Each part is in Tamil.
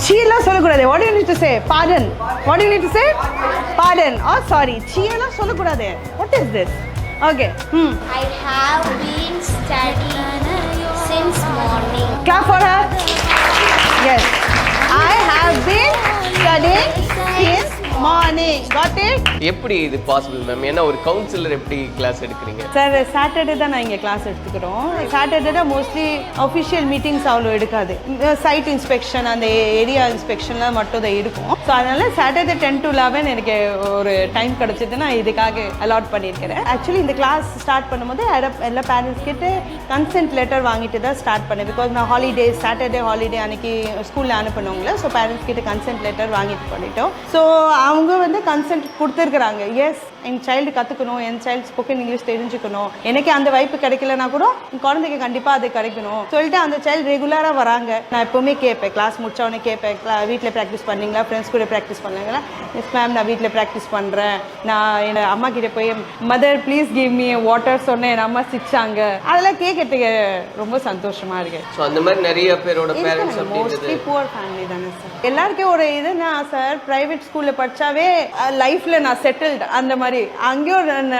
சீலாம் சொல்லக்கூடாது. What do you need to say? Pardon. What do you need to say? Pardon. Oh, sorry. சீலாம் சொல்லக்கூடாது. What is this? Okay. I have been studying since morning. Clap for her. Yes. I have been studying since morning. Got it? எப்படி இது பாசிபிள் மேம்? ஏன்னா ஒரு கவுன்சிலர் எப்படி கிளாஸ் எடுக்கிறீங்க? சார் சாட்டர்டே தான் நான் இங்கே கிளாஸ் எடுத்துக்கிறோம். சாட்டர்டே தான் மோஸ்ட்லி அஃபிஷியல் மீட்டிங்ஸ் அவ்வளோ எடுக்காது. சைட் இன்ஸ்பெக்ஷன் அந்த ஏரியா இன்ஸ்பெக்ஷன்லாம் மட்டும் தான் இருக்கும். ஸோ அதனால சாட்டர்டே 10 to 11 எனக்கு ஒரு டைம் கிடச்சிட்டு நான் இதுக்காக அலாட் பண்ணியிருக்கிறேன். ஆக்சுவலி இந்த கிளாஸ் ஸ்டார்ட் பண்ணும்போது எல்லா பேரண்ட்ஸ் கிட்ட கன்சென்ட் லெட்டர் வாங்கிட்டு தான் ஸ்டார்ட் பண்ணேன். பிகாஸ் நான் ஹாலிடே சாட்டர்டே ஹாலிடே அன்னைக்கு ஸ்கூலில் அனுப்பினவங்கள. ஸோ பேரண்ட்ஸ் கிட்ட கன்சென்ட் லெட்டர் வாங்கிட்டு பண்ணிட்டோம். ஸோ அவங்க வந்து கன்சென்ட் கொடுத்துருக்குறாங்க. எஸ் என் சைல்டு கற்றுக்கணும், என் சைல்டு ஸ்போக்கன் இங்கிலீஷ் தெரிஞ்சுக்கணும், எனக்கு அந்த வாய்ப்பு கிடைக்கலனா கூட என் குழந்தைக்கு கண்டிப்பாக அது கிடைக்கணும் சொல்லிட்டு அந்த சைல்டு ரெகுலராக வராங்க. நான் எப்போவுமே கேட்பேன், கிளாஸ் முடிச்சவொடனே கேட்பேன், வீட்டில் ப்ராக்டிஸ் பண்ணீங்களா, ஃப்ரெண்ட்ஸ் கூட ப்ராக்டிஸ் பண்ணீங்களா? எஸ் மேம் நான் வீட்டில் ப்ராக்டிஸ் பண்ணுறேன். நான் என் அம்மா கிட்டே போய் mother please give me water சொன்னேன், என் அம்மா சிரிச்சாங்க. அதெல்லாம் கேட்கறதுக்கு ரொம்ப சந்தோஷமாக இருக்கு. ஸோ அந்த மாதிரி நிறைய பேரோட பேரண்ட்ஸ் மோஸ்ட்லி புவர் ஃபேமிலி தானே சார். எல்லாருக்கும் ஒரு இதுனா சார் ப்ரைவேட் ஸ்கூலில் படித்தாவே லைஃப்பில் நான் செட்டில்டு அந்த மாதிரி. அங்கேயும்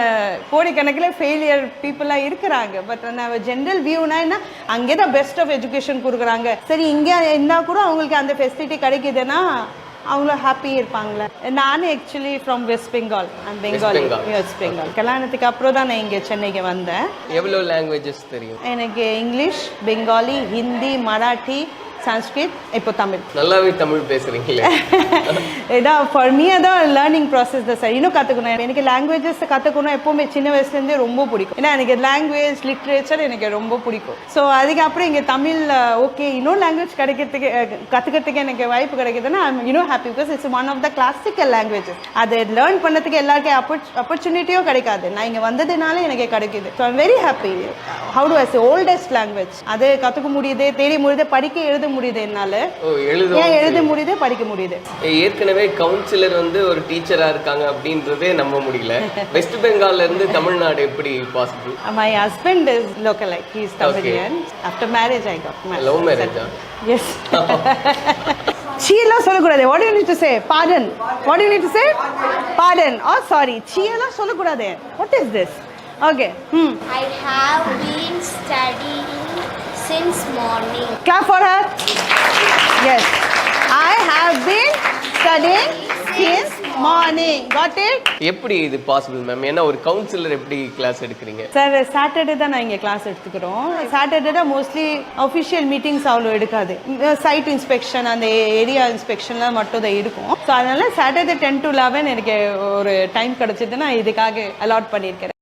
கோடிக்கணக்கில் ஃபெயிலியர் பீப்புளாக இருக்கிறாங்க. பட் நான் ஜென்ரல் வியூனா என்ன, அங்கே தான் பெஸ்ட் ஆஃப் எஜுகேஷன் கொடுக்குறாங்க. சரி இங்கே இருந்தால் கூட அவங்களுக்கு அந்த ஃபெசிலிட்டி கிடைக்குதுன்னா அவங்களும் ஹாப்பி இருப்பாங்களே. நானும் actually from west Bengal. Bengali, west Bengal. கல்யாணத்துக்கு அப்புறம் தான் நான் இங்கே சென்னைக்கு வந்தேன். எவ்வளோ லாங்குவேஜஸ் தெரியும்? எனக்கு இங்கிலீஷ், பெங்காலி, ஹிந்தி, மராட்டி, சான்ஸ்கிரிட், இப்போ தமிழ். நல்லாவே தமிழ் பேசுறீங்களே. இதான் ஃபார் மீ அதான் லேர்னிங் ப்ராசஸ் தான் சார். இன்னும் கற்றுக்கணும். எனக்கு லாங்குவேஜஸ் கற்றுக்கணும் எப்போவுமே சின்ன வயசுலேருந்தே ரொம்ப பிடிக்கும். ஏன்னா எனக்கு லாங்குவேஜ் லிட்ரேச்சர் எனக்கு ரொம்ப பிடிக்கும். ஸோ அதுக்கப்புறம் இங்கே தமிழ் ஓகே இன்னொரு லாங்குவேஜ் கிடைக்கிறதுக்கு கற்றுக்கிறதுக்கு எனக்கு வாய்ப்பு கிடைக்குதுன்னா ஐம் இன்னும் happy. Because it's one of the classical languages. அதை லேர்ன் பண்ணதுக்கு எல்லாருக்கும் ஆப்பர்ச்சுனிட்டியும் கிடைக்காது. நான் இங்கே வந்ததுனால எனக்கு கிடைக்குது. So I'm very happy. How do I say oldest language அது கற்றுக்க முடியுது, தெரிய முடியுது, படிக்க எழுத முடியுது. என்னால எழுத முடியுது, படிக்க முடியுது. ஏற்கனவே கவுன்சிலர் வந்து ஒரு டீச்சரா இருக்காங்க அப்படின்றதே நம்ப முடியல. வெஸ்ட் பெங்கால்ல இருந்து தமிழ்நாடு எப்படி possible? My husband is localite. He is Tamilian. After marriage I got married. Love marriage? Yes. சீலாம் சொல்லக்கூடாது. What do you need to say? Pardon. What do you need to say? Pardon. Oh, sorry. சீலாம் சொல்லக்கூடாது. What is this? Okay. I have been studying since morning. Clap for her. Yes. I have been studying since morning. Got it? எப்படி இது பாசிபிள் மேம்? ஏன்னா ஒரு கவுன்சிலர் எப்படி கிளாஸ் எடுக்கிறீங்க? சார் சாட்டர்டே தான் நான் இங்கே கிளாஸ் எடுத்துக்கிறோம். சாட்டர்டே தான் மோஸ்ட்லி அஃபிஷியல் மீட்டிங்ஸ் அவ்வளோ எடுக்காது. சைட் இன்ஸ்பெக்ஷன் அந்த ஏரியா இன்ஸ்பெக்ஷன்லாம் மட்டும் தான் இருக்கும். ஸோ அதனால சாட்டர்டே 10 to 11 எனக்கு ஒரு டைம் கிடச்சிட்டு நான் இதுக்காக அலாட் பண்ணியிருக்கிறேன்.